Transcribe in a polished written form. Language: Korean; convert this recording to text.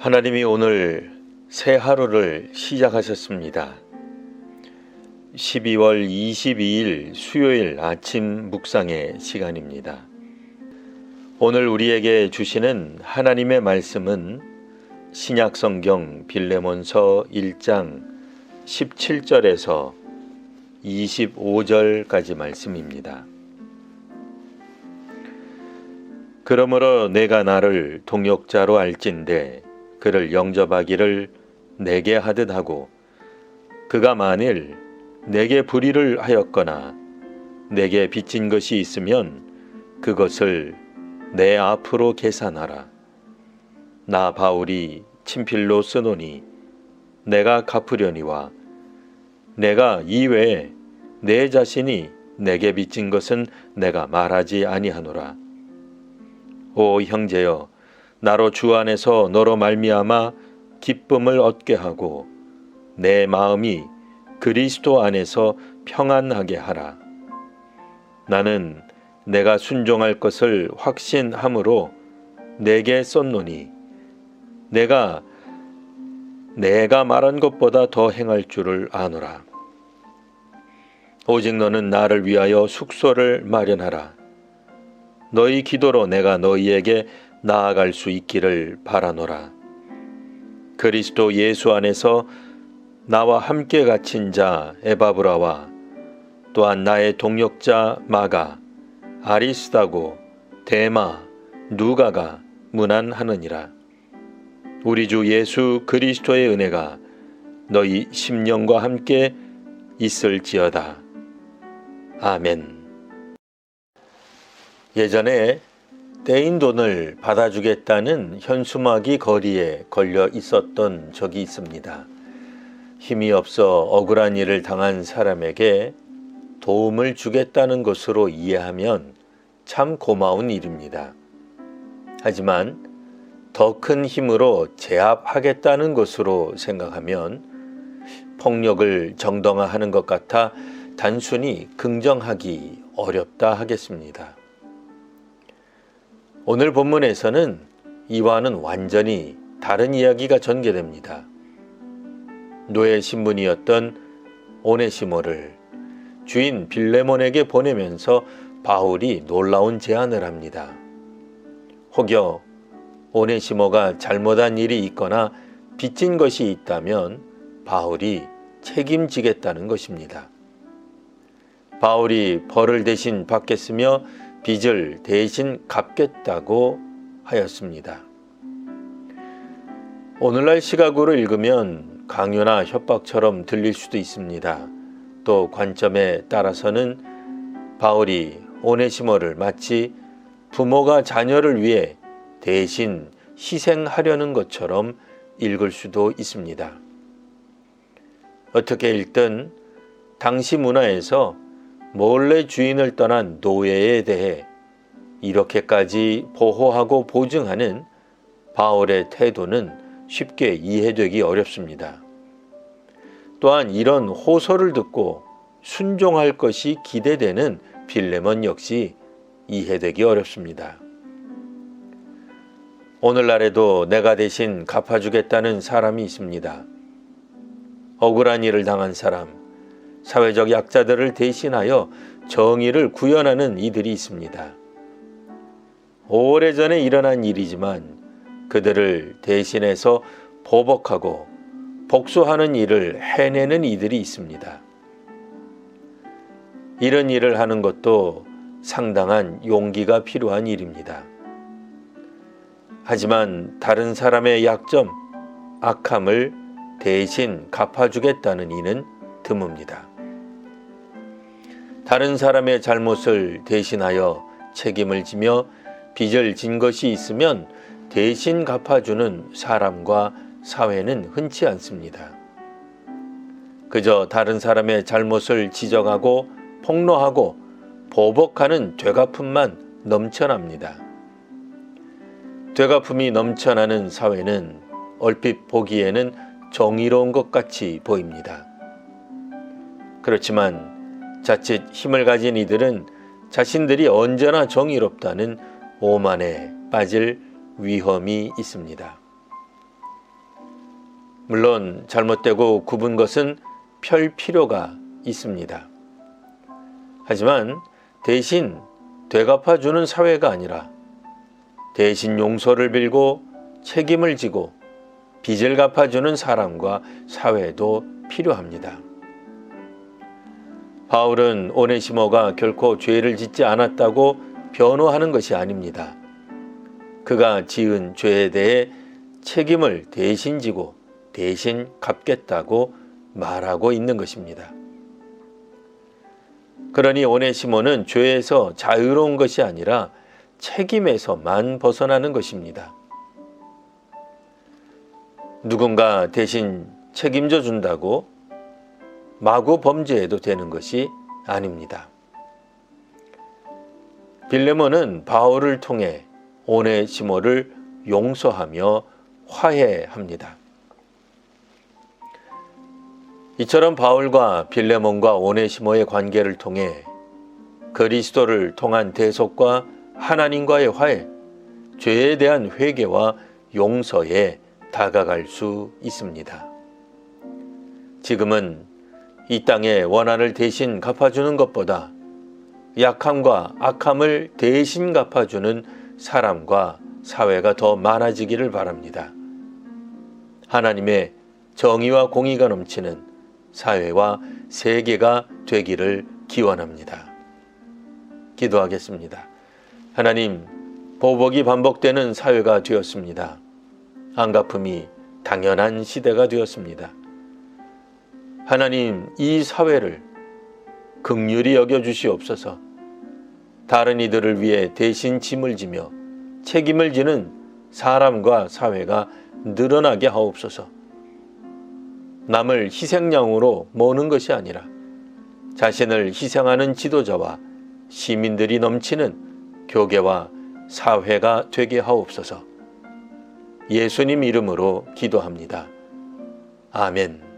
하나님이 오늘 새 하루를 시작하셨습니다. 12월 22일 수요일 아침 묵상의 시간입니다. 오늘 우리에게 주시는 하나님의 말씀은 신약성경 빌레몬서 1장 17절에서 25절까지 말씀입니다. 그러므로 내가 나를 동역자로 알진대 그를 영접하기를 내게 하듯 하고 그가 만일 내게 불의를 하였거나 내게 빚진 것이 있으면 그것을 내 앞으로 계산하라. 나 바울이 친필로 쓰노니 내가 갚으려니와 내가 이외에 내 자신이 내게 빚진 것은 내가 말하지 아니하노라. 오 형제여, 나로 주 안에서 너로 말미암아 기쁨을 얻게 하고 내 마음이 그리스도 안에서 평안하게 하라. 나는 내가 순종할 것을 확신함으로 내게 썼노니 내가 말한 것보다 더 행할 줄을 아노라. 오직 너는 나를 위하여 숙소를 마련하라. 너희 기도로 내가 너희에게 나아갈 수 있기를 바라노라. 그리스도 예수 안에서 나와 함께 갇힌 자 에바브라와 또한 나의 동역자 마가, 아리스다고, 데마, 누가가 문안하느니라. 우리 주 예수 그리스도의 은혜가 너희 심령과 함께 있을지어다. 아멘. 예전에 떼인 돈을 받아주겠다는 현수막이 거리에 걸려 있었던 적이 있습니다. 힘이 없어 억울한 일을 당한 사람에게 도움을 주겠다는 것으로 이해하면 참 고마운 일입니다. 하지만 더 큰 힘으로 제압하겠다는 것으로 생각하면 폭력을 정당화하는 것 같아 단순히 긍정하기 어렵다 하겠습니다. 오늘 본문에서는 이와는 완전히 다른 이야기가 전개됩니다. 노예 신분이었던 오네시모를 주인 빌레몬에게 보내면서 바울이 놀라운 제안을 합니다. 혹여 오네시모가 잘못한 일이 있거나 빚진 것이 있다면 바울이 책임지겠다는 것입니다. 바울이 벌을 대신 받겠으며 빚을 대신 갚겠다고 하였습니다. 오늘날 시각으로 읽으면 강요나 협박처럼 들릴 수도 있습니다. 또 관점에 따라서는 바울이 오네시모를 마치 부모가 자녀를 위해 대신 희생하려는 것처럼 읽을 수도 있습니다. 어떻게 읽든 당시 문화에서 몰래 주인을 떠난 노예에 대해 이렇게까지 보호하고 보증하는 바울의 태도는 쉽게 이해되기 어렵습니다. 또한 이런 호소를 듣고 순종할 것이 기대되는 빌레몬 역시 이해되기 어렵습니다. 오늘날에도 내가 대신 갚아주겠다는 사람이 있습니다. 억울한 일을 당한 사람, 사회적 약자들을 대신하여 정의를 구현하는 이들이 있습니다. 오래전에 일어난 일이지만 그들을 대신해서 보복하고 복수하는 일을 해내는 이들이 있습니다. 이런 일을 하는 것도 상당한 용기가 필요한 일입니다. 하지만 다른 사람의 약점, 악함을 대신 갚아주겠다는 이는 드뭅니다. 다른 사람의 잘못을 대신하여 책임을 지며 빚을 진 것이 있으면 대신 갚아주는 사람과 사회는 흔치 않습니다. 그저 다른 사람의 잘못을 지적하고 폭로하고 보복하는 되갚음만 넘쳐납니다. 되갚음이 넘쳐나는 사회는 얼핏 보기에는 정의로운 것 같이 보입니다. 그렇지만 자칫 힘을 가진 이들은 자신들이 언제나 정의롭다는 오만에 빠질 위험이 있습니다. 물론 잘못되고 굽은 것은 펼 필요가 있습니다. 하지만 대신 되갚아주는 사회가 아니라 대신 용서를 빌고 책임을 지고 빚을 갚아주는 사람과 사회도 필요합니다. 바울은 오네시모가 결코 죄를 짓지 않았다고 변호하는 것이 아닙니다. 그가 지은 죄에 대해 책임을 대신 지고 대신 갚겠다고 말하고 있는 것입니다. 그러니 오네시모는 죄에서 자유로운 것이 아니라 책임에서만 벗어나는 것입니다. 누군가 대신 책임져 준다고 마구 범죄해도 되는 것이 아닙니다. 빌레몬은 바울을 통해 오네시모를 용서하며 화해합니다. 이처럼 바울과 빌레몬과 오네시모의 관계를 통해 그리스도를 통한 대속과 하나님과의 화해, 죄에 대한 회개와 용서에 다가갈 수 있습니다. 지금은 이 땅의 원한을 대신 갚아주는 것보다 약함과 악함을 대신 갚아주는 사람과 사회가 더 많아지기를 바랍니다. 하나님의 정의와 공의가 넘치는 사회와 세계가 되기를 기원합니다. 기도하겠습니다. 하나님, 보복이 반복되는 사회가 되었습니다. 안갚음이 당연한 시대가 되었습니다. 하나님, 이 사회를 긍휼히 여겨주시옵소서. 다른 이들을 위해 대신 짐을 지며 책임을 지는 사람과 사회가 늘어나게 하옵소서. 남을 희생양으로 모는 것이 아니라 자신을 희생하는 지도자와 시민들이 넘치는 교계와 사회가 되게 하옵소서. 예수님 이름으로 기도합니다. 아멘.